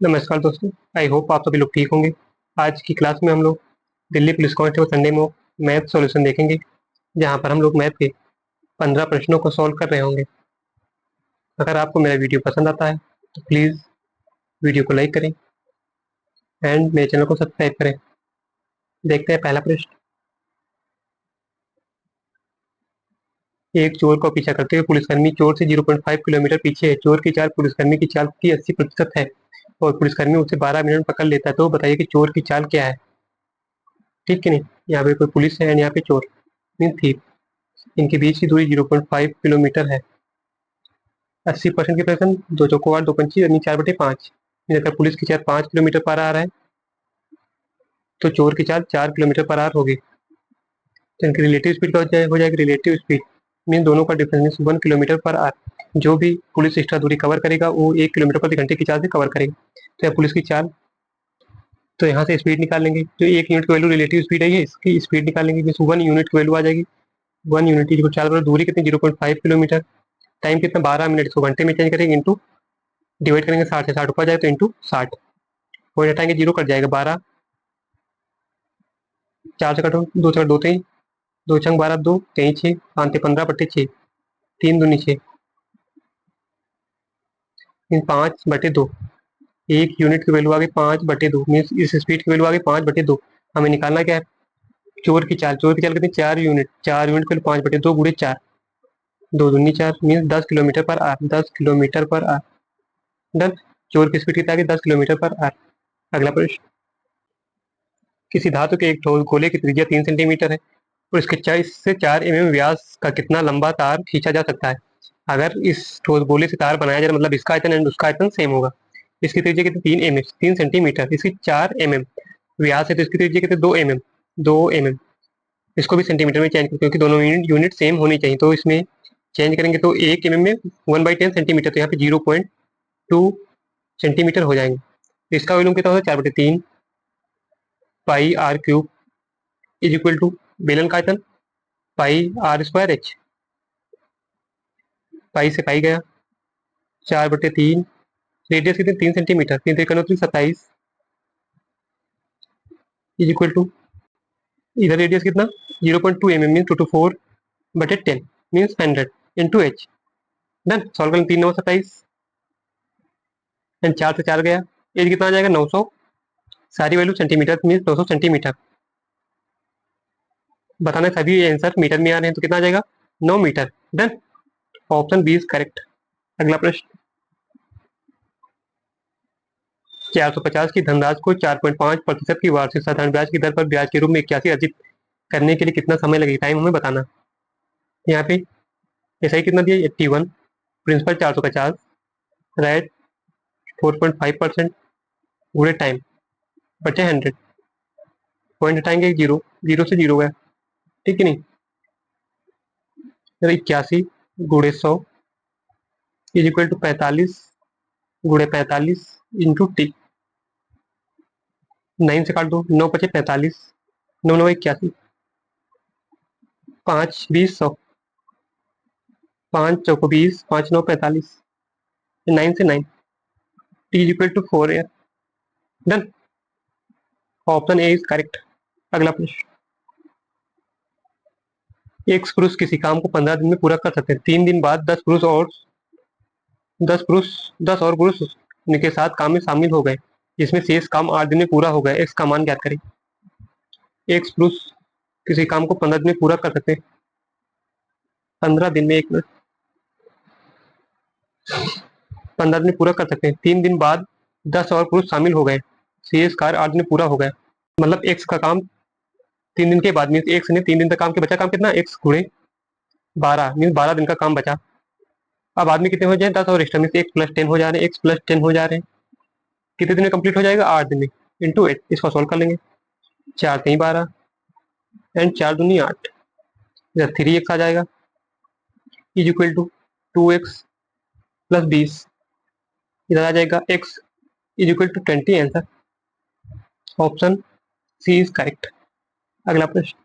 नमस्कार दोस्तों। I hope आप सभी लोग ठीक होंगे। आज की क्लास में हम लोग Delhi police constable Sunday mock math solution देखेंगे, जहां पर हम लोग मैथ के 15 प्रश्नों को सॉल्व कर रहे होंगे। अगर आपको मेरा वीडियो पसंद आता है तो प्लीज़ वीडियो को लाइक करें एंड मेरे चैनल को सब्सक्राइब करें। देखते हैं पहला प्रश्न। एक चोर को पीछा करते हुए पुलिसकर्मी चोर से 0.5 किलोमीटर पीछे है। चोर की चाल पुलिसकर्मी की चाल की 80% है और पुलिसकर्मी उसे 12 मिनट में पकड़ लेता है, तो बताइए कि चोर की चाल क्या है। ठीक है नहीं, यहाँ पे कोई पुलिस है एंड यहाँ पे चोर मीन थीप। इनके बीच की दूरी 0.5 किलोमीटर है। 80% की पर्सन, दो चौको आठ, दो पंची यानी 4/5। अगर पुलिस की चाल 5 किलोमीटर पर आ रहा है तो चोर की चाल 4 किलोमीटर पर आर होगी। तो इनकी रिलेटिव स्पीड का हो जाएगी रिलेटिव स्पीड मीन दोनों का डिफरेंस 1 किलोमीटर पर आर। जो भी पुलिस एक्स्ट्रा दूरी कवर करेगा वो 1 किलोमीटर प्रति घंटे की चाल से कवर करेगा। तो यह पुलिस की चाल, तो यहाँ से स्पीड निकाल लेंगे। जो 1 यूनिट की वैल्यू रिलेटिव स्पीड है, इसकी स्पीड निकाल लेंगे, जिसमें 1 यूनिट की वैल्यू आ जाएगी। 1 यूनिट की चाल पर दूरी कितनी, 0.5 किलोमीटर। टाइम कितना, 12 मिनट। इसको घंटे में चेंज करेंगे, इंटू डिवाइड करेंगे 60 से, 60 ऊपर जाए तो इंटू 60। पॉइंट हटाएंगे, जीरो कट जाएगा। 12, 4 से कटो, 2 से कटो, दो तीन, दो छंग 12, दो तीन 6, 5 15/6, 3 दूनी 6, 5/2। 1 यूनिट की वैल्यू आ गई 5/2, मीन्स इस स्पीड की वैल्यू आ गई 5/2। हमें निकालना क्या है, चोर की चाल। चोर की चाल कितनी, 4 यूनिट। 4 यूनिट की वैल्यू 5/2 गुणे 4, 2 दूनी 4, मीन्स 10 किलोमीटर पर आर। 10 किलोमीटर पर आर। डन। चोर की स्पीड कितना आ गई, 10 किलोमीटर पर आर। अगला प्रश्न। किसी धातु के एक ठोस गोले की त्रिज्या 3 सेंटीमीटर है और इसके 4 से 4 mm व्यास का कितना लंबा तार खींचा जा सकता है। अगर इस ठोस गोले से तार बनाया जाए, मतलब इसका आयतन एंड उसका आयतन सेम होगा। इसकी त्रिज्या कितनी, 3 mm, 3 सेंटीमीटर। इसकी 4 mm व्यास है तो इसकी त्रिज्या कितनी, 2 mm, 2 mm। इसको भी सेंटीमीटर में चेंज करें क्योंकि दोनों यूनिट सेम होनी चाहिए। तो इसमें चेंज करेंगे तो 1 mm में 1/10 सेंटीमीटर, तो यहाँ पे 0.2 सेंटीमीटर हो जाएंगे। तो इसका वॉल्यूम कितना होगा, 4/3 pi R cube is equal to बेलन का आयतन pi R square H. Pi से पाई गया, 4/3। रेडियस कितनी, 3 सेंटीमीटर। 3 3 27 इज इक्वल टू, इधर रेडियस कितना, 0.2 mm mean 2 to 4/10 means 100 into H. Done. Solve करें, 3 9 27 एंड 4 से 4 गया। एज कितना आ जाएगा, 900। सारी वैल्यू सेंटीमीटर मीन 900 सेंटीमीटर। बताना सभी आंसर मीटर में आ रहे हैं तो कितना आ जाएगा, 9 metre. Done. Option B is correct. अगला प्रश्न। 450 की धनराशि को 4.5% की वार्षिक साधारण ब्याज की दर पर ब्याज के रूप में 81 अर्जित करने के लिए कितना समय लगेगा, टाइम हमें बताना। यहाँ पे ऐसा ही कितना दिया, 81। प्रिंसिपल 450, रेट 4.5% गुणे टाइम बचे 100। पॉइंट हटाएंगे, जीरो, जीरो से जीरो गया। ठीक है नहीं, 81 गुणे 100 इज इक्वल टू 45 गुणे 45 इंटू टी। 9 से काट दो, 9 × 5 = 45, 9 9 81, 5 20 100, 5 चौको 20, 5 9 45, 9 से 9, टी इज इक्वल टू 4 है। Done. Option A is correct. अगला प्रश्न। एक पुरुष किसी काम को 15 दिन में पूरा कर सकते हैं। 3 दिन बाद 10 और पुरुष के साथ काम में शामिल हो गए, जिसमें शेष काम 8 दिन में पूरा हो गया। एक्स का मान ज्ञात करें। एक पुरुष किसी काम को 15 दिन में पूरा कर सकते हैं। 15 दिन में, 1 मिनट, 15 दिन में पूरा कर सकते हैं। 3 दिन बाद 10 और पुरुष शामिल हो गए, शेष कार्य 8 दिन में पूरा हो गया। मतलब एक्स का काम 3 दिन के बाद मीन एक्स ने 3 दिन तक काम किया, बचा काम कितना, एक्स गुणे 12 मीन 12 दिन का काम बचा। अब आदमी कितने हो जाए, 10 और एक्स्ट्रा मीन एक्स प्लस 10 हो जा रहे हैं, एक्स प्लस 10 हो जा रहे हैं। कितने दिन में कंप्लीट हो जाएगा, 8 दिन में। इंटू 8, इसको सोल्व कर लेंगे। 4 3 12 एंड 4 दूनी 8, इधर 3x आ जाएगा is equal to 2x plus 20। इधर आ जाएगा x is equal to 20। Answer option C is correct. अगला प्रश्न।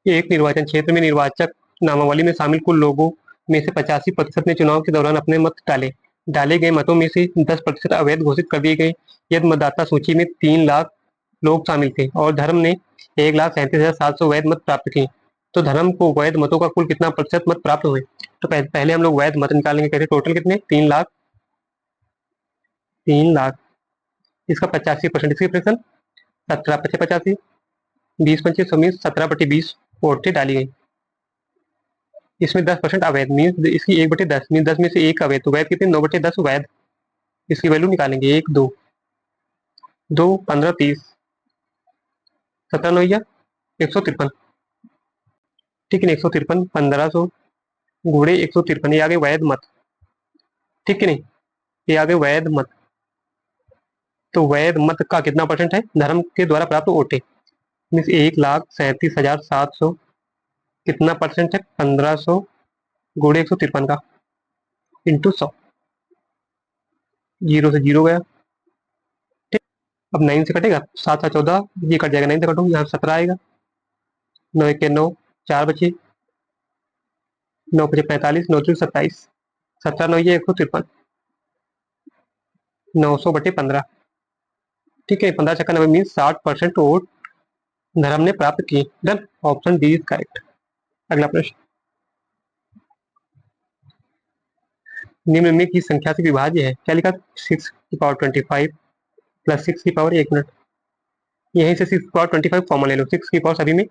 एक निर्वाचन क्षेत्र में निर्वाचक नामावली में शामिल कुल लोगों में से 85% ने चुनाव के दौरान अपने मत डाले। डाले गए मतों में से 10% अवैध घोषित कर दिए गए। यदि मतदाता सूची में 3 लाख लोग शामिल थे और धर्म ने 1,37,700 वैध मत प्राप्त किए, तो धर्म को वैध मतों का कुल कितना प्रतिशत मत प्राप्त हुए? तो पहले हम लोग वैध मत निकालेंगे। कहते टोटल कितने? 3 लाख। 3 लाख, इसका 85%, इसकी फ्रैक्शन 17 × 85, 20 × 25, 17/20 वोटें डाली गई। इसमें 10% अवैध, मीन इसकी 1/10, मीन 10 में से एक अवैध, तो वैध कितने? 9/10 वैध। इसकी वैल्यू निकालेंगे। 1, 2, 2, 15, 30, 17 9 153। ठीक है ना? 153, 1500 गुणे 153, ये आ गए वैध मत। ठीक है नहीं? ये आ गए वैध मत। तो वैध मत का कितना परसेंट है? धर्म के द्वारा प्राप्त वोटें मीन्स 1,37,700 कितना परसेंट है? 1500 गुणे 153 का इंटू 100। जीरो से जीरो गया। ठीक। अब 9 से कटेगा, 7 7 14, ये कट जाएगा। 9 से कटो, यहाँ 17 आएगा। 9 1 9, 4 बचे, 9 5 45, 9 3 27, 17 9 153, 900/15। ठीक है, 15 चक्कर 90 मीन 60% वोट धर्म ने प्राप्त किए। Done, option D is correct. अगला प्रश्न, निम्न में की संख्या से विभाज्य है? क्या लिखा? 6 की पावर 25 प्लस 6 की पावर, 1 मिनट, यहीं से 6 की पावर 25 कॉमन ले लो। 6 की पावर सभी में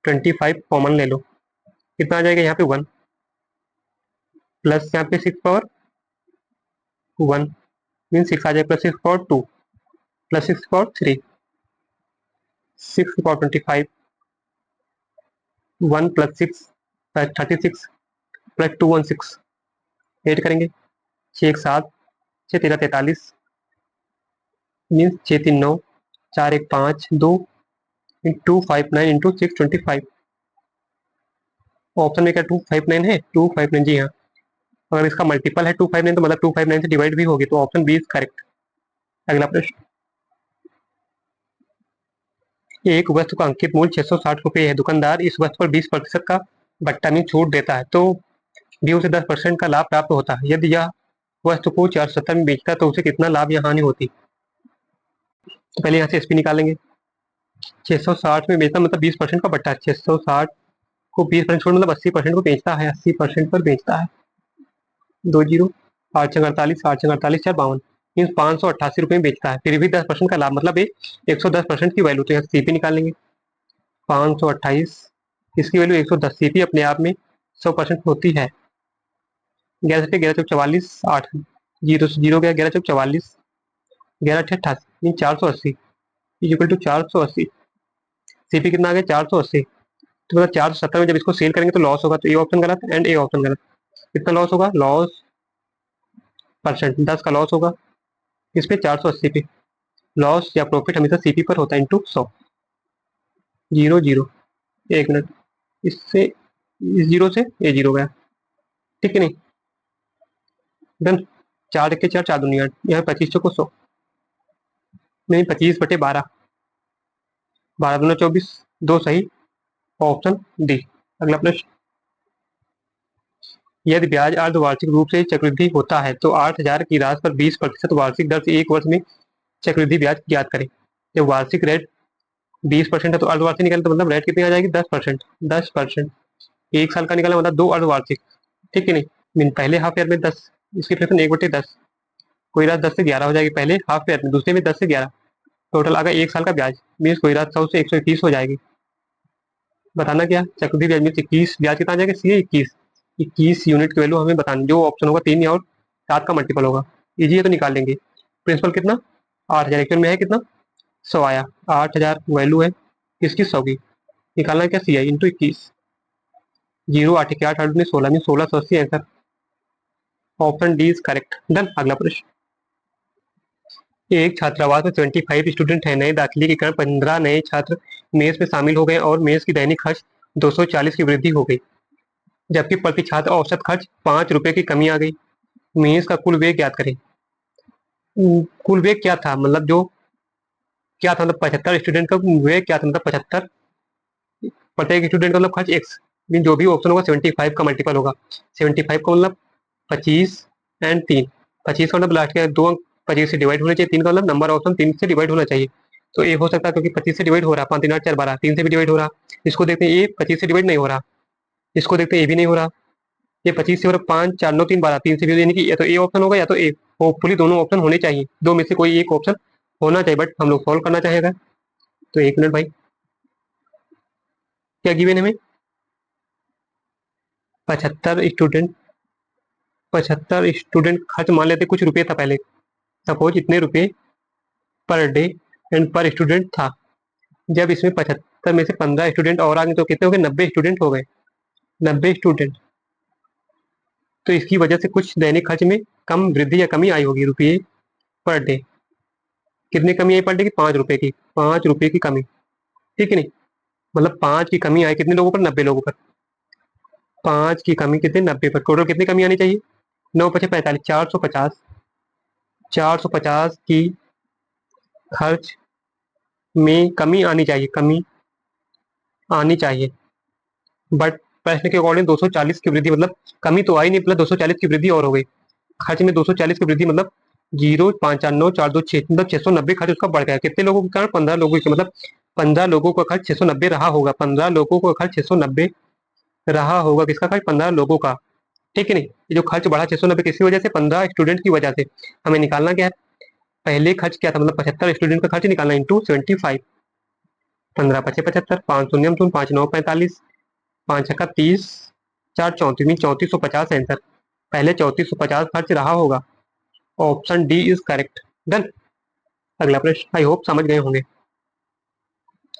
25 कॉमन ले लो। कितना आ जाएगा? यहाँ पे 1 प्लस यहाँ पे 6 की पावर 1 मीन 6 आ जाएगा, प्लस 6 की पावर 2 प्लस 6 की पावर 3, 6 की पावर 25, 1 प्लस 6 36 प्लस 2 16, एड करेंगे। 6 1 7, 6 13 43, मीन्स 6 3 9, 4 1 5 2 इंटू 5 9 इंटू 6 25। ऑप्शन में क्या 259 है? 259, जी हाँ। अगर इसका मल्टीपल है 259 तो मतलब 259 से डिवाइड भी होगी, तो ऑप्शन बी इज करेक्ट। अगला प्रश्न, एक वस्तु का अंकित मूल्य 660 रुपये है। दुकानदार इस वस्तु पर 20% का बट्टा में छूट देता है, तो भी उसे 10% का लाभ प्राप्त होता है। यदि यह वस्तु को 470 में बेचता है तो उसे कितना लाभ या हानि होती? तो पहले यहाँ से एसपी निकालेंगे। 660 में बेचता मतलब 20% का बट्टा। 660 को 20% छोड़ मतलब 80% को बेचता है, 80% पर बेचता है। 2 जीरो, 8 48, 8 48, 4 52, मीन 588 रुपये में बेचता है, फिर भी 10% का लाभ, मतलब 110% की वैल्यू। तो यहाँ सीपी निकालेंगे। 528, इसकी वैल्यू 110, सीपी अपने आप में 100% होती है। 11 से 11 चौक 44, 8 जीरो से जीरो गया, 11 चौक 44, 11 अट्ठे 88, मीन 480 इक्वल टू 480। सीपी कितना आ गया? 480। तो मतलब 470 में जब इसको सेल करेंगे तो लॉस होगा, तो ए ऑप्शन गलत एंड ए ऑप्शन गलत। कितना लॉस होगा? लॉस परसेंट 10 का लॉस होगा। इस पे 480 पे लॉस या प्रॉफिट हमेशा सीपी पर होता है, इंटू 100। जीरो जीरो, 1 मिनट, इससे इस जीरो से ये जीरो गया। ठीक है नहीं? डन। 4 के 4, 4 दुनिया, यहाँ 25 को 100, नहीं 25/12, 12 दूना 24, 2 सही, ऑप्शन डी। अगला प्रश्न, यदि ब्याज अर्धवार्षिक रूप से चक्रवृद्धि होता है तो 8,000 की राशि पर 20% वार्षिक दर से 1 वर्ष में चक्रवृद्धि ब्याज ज्ञात करें। जब वार्षिक रेट 20% है तो अर्धवार्षिक निकाले तो मतलब रेट कितनी आ जाएगी? 10%। 10% 1 साल का निकाला मतलब 2 अर्धवार्षिक। ठीक है नहीं? मीन पहले हाफ ईयर में 10, इसकी फ्रैक्शन 1/10, कोई रात 10 से 11 हो जाएगी पहले हाफ ईयर में, दूसरे में 10 से 11, टोटल आ गया 1 साल का ब्याज, मीन कोई रात 100 से 121 हो जाएगी। बताना क्या? चक्रवृद्धि ब्याज में 21 ब्याज कितना आ जाएगा? सी 21, 21 यूनिट की वैल्यू हमें बतानी, जो ऑप्शन होगा 3 और 7 का मल्टीपल होगा। इजी है तो निकाल लेंगे। प्रिंसिपल कितना? 8,000, एक्चुअल में है कितना? 100 आया। 8,000 वैल्यू है किसकी? 100 की। निकालना क्या? सी आई इंटू 21, जीरो 8 के 8, 8 16, mean 1680 answer. Option D is correct. Done. अगला प्रश्न, एक छात्रावास में 25 स्टूडेंट है। नए दाखिले के कारण 15 नए छात्र मेस में शामिल हो गए और मेस की दैनिक खर्च 240 की वृद्धि हो गई, जबकि प्रति छात्र औसत खर्च 5 रुपए की कमी आ गई। मेस का कुल व्यय ज्ञात करें। कुल व्यय क्या था? मतलब जो क्या था, मतलब 75 स्टूडेंट का व्यय क्या था? मतलब 75, प्रत्येक स्टूडेंट का मतलब खर्च एक्स, मीन जो भी ऑप्शन होगा 75 का मल्टीपल होगा। 75 का मतलब 25 एंड 3, 25 का मतलब लास्ट के 2 अंक 25 से डिवाइड होने चाहिए, 3 का मतलब नंबर ऑप्शन 3 से डिवाइड होना चाहिए। तो ए हो सकता है क्योंकि 25 से डिवाइड हो रहा, 5 3 8 4 12, 3 से भी डिवाइड हो रहा। इसको देखते हैं, ए 25 से डिवाइड नहीं हो रहा। इसको देखते हैं, ए भी नहीं हो रहा। ये 25 से हो रहा, 5 4 9 3 12, 3 से भी, यानी कि या तो ए ऑप्शन होगा या तो ए। होपफुली दोनों ऑप्शन होने चाहिए, दो में से कोई एक ऑप्शन होना चाहिए, बट हम लोग सॉल्व करना चाहेगा। तो 1 मिनट भाई, क्या गिवन है हमें? 75 स्टूडेंट, 75 स्टूडेंट खर्च मान लेते कुछ रुपए था पहले, सपोज इतने रुपए पर डे एंड पर स्टूडेंट था। जब इसमें 75 में से 15 स्टूडेंट और आ गए तो कितने हो गए? 90 स्टूडेंट हो गए। 90 स्टूडेंट, तो इसकी वजह से कुछ दैनिक खर्च में कम वृद्धि या कमी आई होगी रुपये पर डे। कितनी कमी आई पर डे की? 5 रुपए की, 5 रुपए की कमी, ठीक है नहीं? मतलब 5 की कमी आई कितने लोगों पर? 90 लोगों पर। 5 की कमी कितने? 90 पर। टोटल कितनी कमी आनी चाहिए? 9 5 45, 450। 450 की खर्च में कमी आनी चाहिए, कमी आनी चाहिए। बट प्रश्न के अकॉर्डिंग 240 की वृद्धि, मतलब कमी तो आई नहीं, प्लस 240 की वृद्धि और हो गई। खर्च में 240 की वृद्धि मतलब 0 5 4 9 4 2 6, मतलब 690 खर्च उसका बढ़ गया। कितने लोगों के कारण? 15 लोगों के, मतलब 15 लोगों का खर्च 690 रहा होगा। 15 लोगों का खर्च 690 रहा होगा। किसका खर्च? 15 लोगों का, ठीक है नहीं? ये जो खर्च बढ़ा 690 किसकी वजह से? 15 स्टूडेंट की वजह से। हमें निकालना क्या है? पहले खर्च क्या था, मतलब 75 स्टूडेंट का खर्च निकालना इंटू 75। 15 5 75, 5 शून्य 5 9 45, 5 छक्का 30, 4 34, 3450 आंसर। पहले 3450 खर्च रहा होगा। Option D is correct. Done. अगला प्रश्न आई होप समझ गए होंगे।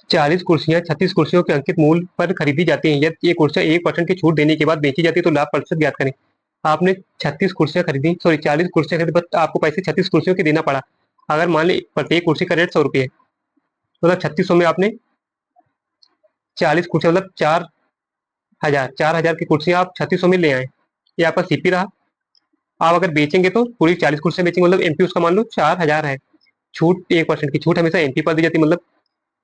40 कुर्सियां 36 कुर्सियों के अंकित मूल्य पर खरीदी जाती हैं। यदि ये कुर्सियां 1% की छूट देने के बाद बेची जाती है तो लाभ प्रतिशत ज्ञात करें। आपने 36 कुर्सियां खरीदी, सॉरी 40 कुर्सियां खरीदी, बट आपको पैसे 36 कुर्सियों के देना पड़ा। अगर मान ली प्रत्येक कुर्सी का रेट 100 रुपये है, मतलब 3600 में आपने 40 कुर्सियां, मतलब 4000, 4000 की कुर्सियां आप 3600 में ले आए। ये आपका सीपी रहा। आप अगर बेचेंगे तो पूरी 40 कुर्सियां बेचेंगे, मतलब एमपी उसका मान लो 4000 है। छूट 1% की छूट हमेशा एमपी पर दी जाती है, मतलब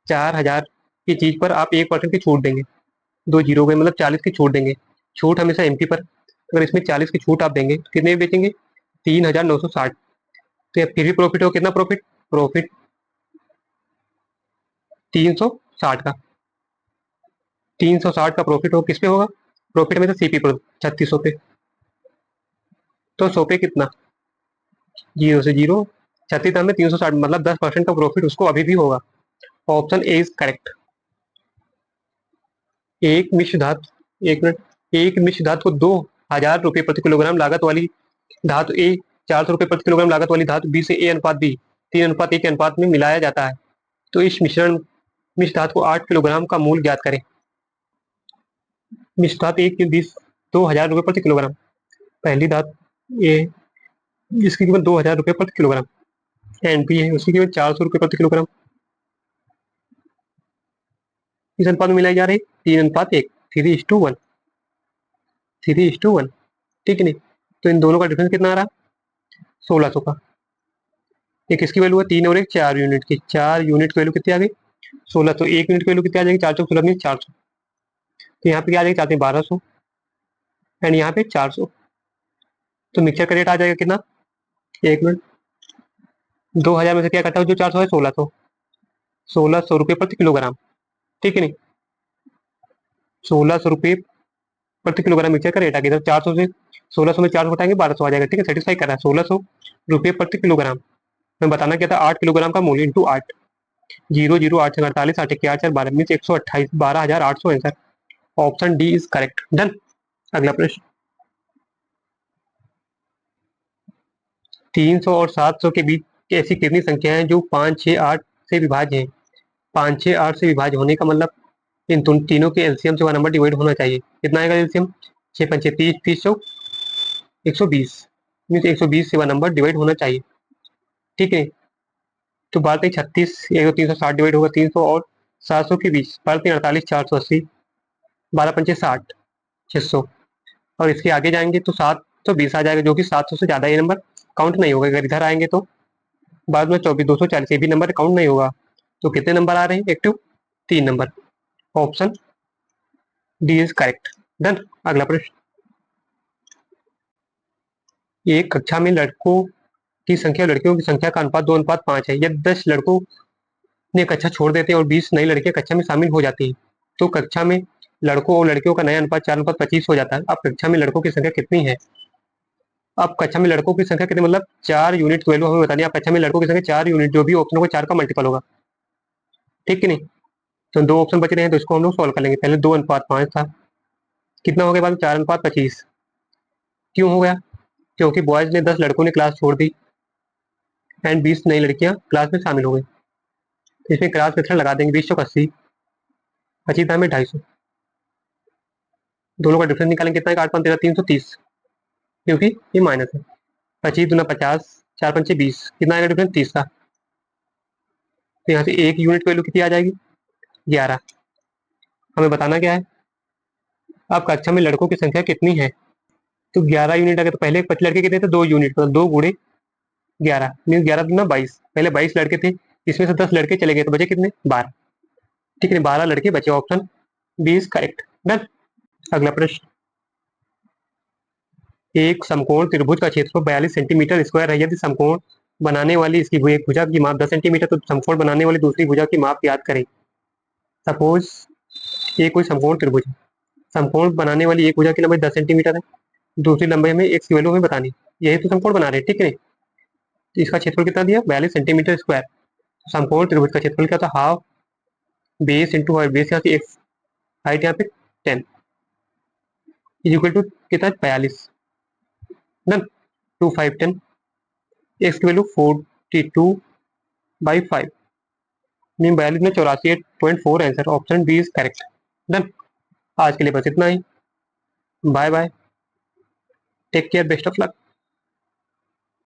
4000 की चीज पर आप 1% की छूट देंगे। दो जीरो हो गए, मतलब 40 की छूट देंगे। छूट हमेशा एमपी पर। अगर इसमें 40 की छूट आप देंगे तो कितने में बेचेंगे? 3960। तो या फिर भी प्रॉफिट हो, कितना प्रॉफिट? प्रॉफिट 360 का, 360 का प्रॉफिट हो, किस पे होगा? प्रॉफिट में तो सीपी पर 3600 पे। तो 100 पे कितना? जीरो से जीरो, 36 में 360, मतलब 10% का प्रॉफिट उसको अभी भी होगा। Option A is correct. एक मिश्र धातु, 1 मिनट, एक मिश्र धातु को 2000 रुपये प्रति किलोग्राम लागत वाली धातु ए, 400 रुपये प्रति किलोग्राम लागत वाली धातु बी से ए अनुपात बी 3 अनुपात 1 के अनुपात में मिलाया जाता है। तो इस मिश्र धातु को 8 किलोग्राम का मूल्य ज्ञात करें। मिश्र धातु एक की 2000 रुपये प्रति किलोग्राम। पहली धातु ए, जिसकी कीमत 2000 रुपये प्रति किलोग्राम, एंड बी है उसकी कीमत 400 रुपये प्रति किलोग्राम। इस अनुपात में मिलाई जा रही 3 अनुपात 1, 3:1, 3:1, ठीक है नहीं? तो इन दोनों का डिफरेंस कितना आ रहा? 1600 का। ये किसकी वैल्यू है? 3 और 1 4 यूनिट की, 4 यूनिट की वैल्यू कितनी आ गई? 1600। 1 यूनिट की वैल्यू कितनी आ जाएगी? 4 4 16 400। तो यहाँ पे क्या आ जाएगी? 4 1200, एंड यहाँ पे 400। तो मिक्सर का रेट आ जाएगा कितना? 1 मिनट, 2000 में से क्या कटा हो? जो 400 है, 1600, 1600 रुपये प्रति किलोग्राम, ठीक है नहीं? 1600 रुपये प्रति किलोग्राम मिक्सर का रेट आ गया। 400 से 1600 में 400 घटाएंगे, 1200 आ जाएगा, ठीक है? सेटिस्फाई कर रहा है। 1600 रुपये प्रति किलोग्राम। मैं बताना क्या था? 8 किलोग्राम का मूल्य into 8, 0 0 8 48, 8 1 4 12 mean 128, 12800 answer. Option D is correct. Done. अगला प्रश्न। 300 और 700 के बीच ऐसी कितनी संख्या है जो 5 6 8 से विभाज्य है? 5 6 8 से विभाज्य होने का मतलब इन तीनों के एलसीएम से वह नंबर डिवाइड होना चाहिए। कितना आएगा एलसीएम? 6 5 30, 30 120, मीन 120 से वह नंबर डिवाइड होना चाहिए, ठीक है? तो बात है 36, ये 360 डिवाइड होगा 300 और 700 के बीच, 48 480, 12 5 60, 600। और इसके आगे जाएंगे तो 720 आ जाएगा, जो कि 700 से ज्यादा, ये नंबर काउंट नहीं होगा। अगर इधर आएंगे तो बाद में 24 240, ये भी नंबर काउंट नहीं होगा। तो कितने नंबर आ रहे हैं active? 3 number. Option D is correct. Done. अगला प्रश्न। एक कक्षा में लड़कों की संख्या लड़कियों की संख्या का अनुपात 2:5 है। यदि 10 लड़कों ने कक्षा छोड़ देते हैं और 20 नई लड़कियां कक्षा में शामिल हो जाती हैं तो कक्षा में लड़कों और लड़कियों का नया अनुपात 4:25 हो जाता है। अब कक्षा में लड़कों की संख्या कितनी है? अब कक्षा में लड़कों की संख्या कितनी, मतलब 4 यूनिट की वैल्यू हमें बतानी है। अब कक्षा में लड़कों की संख्या 4 यूनिट, जो भी ऑप्शन होगा 4 का मल्टीपल होगा, ठीक कि नहीं। तो 2 ऑप्शन बच रहे हैं तो इसको हम लोग सॉल्व कर लेंगे। पहले 2:5 था, कितना हो गया बाद 4:25। क्यों हो गया? क्योंकि बॉयज ने 10 लड़कों ने क्लास छोड़ दी एंड 20 नई लड़कियां क्लास में शामिल हो गई। तो इसमें क्लास मेथड लगा देंगे। 20 80, 25 में 250, दोनों का डिफरेंस निकालेंगे कितना है? 8 5 13 330, क्योंकि ये माइनस है। 25 दूना 50, 4 5 20, कितना आएगा डिफरेंस? 30 का। तो यहाँ से एक यूनिट वैल्यू कितनी आ जाएगी? 11। हमें बताना क्या है? अब कक्षा में लड़कों की संख्या कितनी है? तो 11 यूनिट। अगर तो पहले 25 लड़के कितने थे? 2 यूनिट, तो 2 × 11 मीन 11 दूना 22। पहले 22 लड़के थे, इसमें से 10 लड़के चले गए तो बचे कितने? 12, ठीक है। 12 लड़के बचे, option B is correct. Done. अगला प्रश्न, एक समकोण त्रिभुज का क्षेत्रफल 42 सेंटीमीटर स्क्वायर है। यदि समकोण बनाने वाली इसकी एक भुजा की माप 10 सेंटीमीटर, तो समकोण बनाने वाली दूसरी भुजा की माप याद करें। सपोज ये कोई समकोण त्रिभुज है, समकोण बनाने वाली एक भुजा की लंबाई 10 सेंटीमीटर है, दूसरी लंबाई हमें एक्स की वैल्यू हमें बतानी, यही तो समकोण बना रहे हैं, ठीक है। तो इसका क्षेत्रफल कितना दिया? 42 सेंटीमीटर स्क्वायर। समकोण त्रिभुज का क्षेत्रफल क्या था? Half base into height, base यहाँ से एक्स, हाइट यहाँ पे 10, इज इक्वल टू कितना? 42। डन। 2 5 10, एक्स की वैल्यू 42/5, मीन 42 में 84.4 answer, option B is correct. Done. आज के लिए बस इतना ही। Bye bye, take care, best of luck.